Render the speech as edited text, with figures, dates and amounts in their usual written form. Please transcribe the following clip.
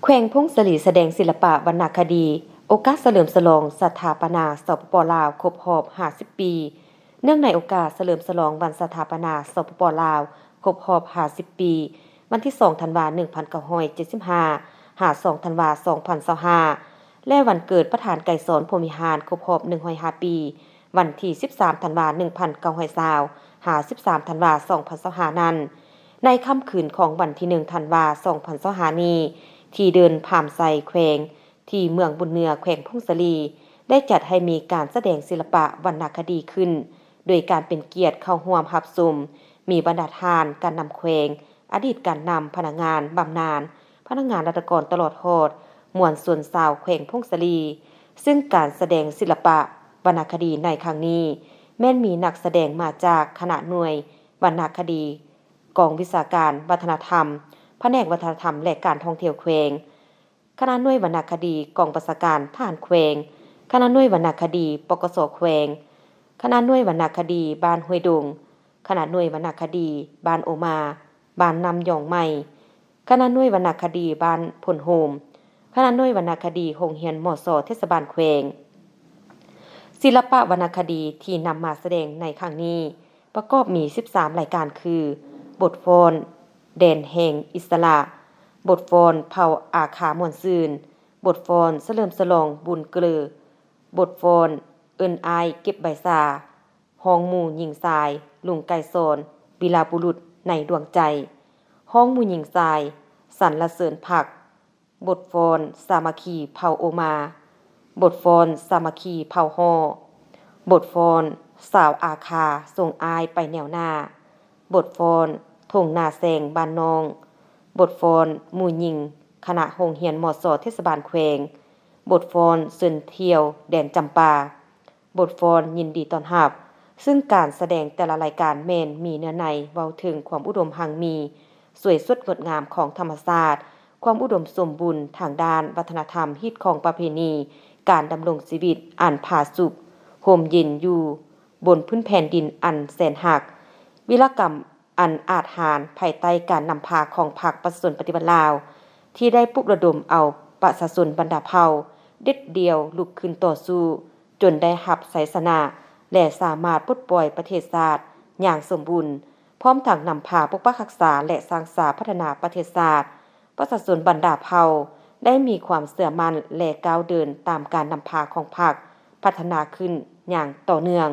แขวงพงศลีแสดงศิลปะวรรณคดีโอกาสเฉลิมฉลองสถาปนาสปป.ลาวครบรอบ50 ปีเนื่องในโอกาสเฉลิมฉลองวันสถาปนาสปป.ลาวครบรอบ50 ปีวันที่2ธันวาคม1975 2ธันวาคม2025และวันเกิดประธานไกรสอนพรหมิหารครบรอบ105 ปีวันที่13ธันวาคม1920 13ธันวาคม2025นั้นในค่ำคืนของวันที่1ธันวาคม2025นี้ที่เดินผ่ามไซแขวงที่เมืองบุญเนือแขวงพงศลีได้จัดให้มีการแสดงศิลปะวรรณคดีขึ้นโดยการเป็นเกียรติเข้าร่วมรับชมมีบรรดาทานการนำแขวงอดีตการนำพนักงานบำนาญพนักงานราชการตลอดโหดมวลส่วนสาวแขวงพงศลีซึ่งการแสดงศิลปะวรรณคดีในครั้งนี้แม้นมีนักแสดงมาจากคณะหน่วยวรรณคดีกองวิชาการวัฒนธรรมแผนกวัฒนธรรมและการท่องเที่ยวแขวงคณะหน่วยวรรณคดีกองประชาการทหารแขวงคณะหน่วยวรรณคดีปกสแขวงคณะหน่วยวรรณคดีบ้านห้วยดงคณะหน่วยวรรณคดีบ้านโอมาบ้านนำยองใหม่คณะหน่วยวรรณคดีบ้านพลโฮมคณะหน่วยวรรณคดีโรงเรียนมส.เทศบาลแขวงศิลปะวรรณคดีที่นำมาแสดงในครั้งนี้ประกอบมี13รายการคือบทฟ้อนแดนแห่งอิสระบทฟ้อนเผ่าอาคามวนซืนบทฟ้อนเฉลิมฉลองบุญเกลือบทฟ้อนเอิ้นอายเก็บใบซาห้องหมู่หญิงทรายลุงไก่สอนวีรบุรุษในดวงใจห้องหมู่หญิงทรายสรรเสริญผักบทฟ้อนสามัคคีเผ่าโอมาบทฟ้อนสามัคคีเผ่าฮ้อบทฟ้อนสาวอาคาส่งอายไปแนวหน้าบทฟ้อนทงนาแสงบ้านนองบทฟ้อนหมู่หญิงคณะโรงเรียนมส.เทศบาลแขวงบทฟ้อนเซินเที่ยวแดนจำปาบทฟ้อนยินดีต้อนรับซึ่งการแสดงแต่ละรายการแม่นมีเนื้อในเว้าถึงความอุดมหังมีสวยสดงดงามของธรรมชาติความอุดมสมบูรณ์ทางด้านวัฒนธรรมฮิตของประเพณีการดำรงชีวิตอันผาสุกห่มเย็นอยู่บนพื้นแผ่นดินอันแสนหักวิรกรรมอันอาจหาญภายใต้การนำพาของพรรคประชาชนปฏิวัติลาวที่ได้ปลุกระดมเอาประชาชนบรรดาเผ่าเด็ดเดียวลุกขึ้นต่อสู้จนได้รับชัยชนะและสามารถปลดปล่อยประเทศชาติอย่างสมบูรณ์พร้อมทั้งนำพาปกปักรักษาและสร้างสรรค์พัฒนาประเทศชาติประชาชนบรรดาเผ่าได้มีความเชื่อมั่นและก้าวเดินตามการนำพาของพรรคพัฒนาขึ้นอย่างต่อเนื่อง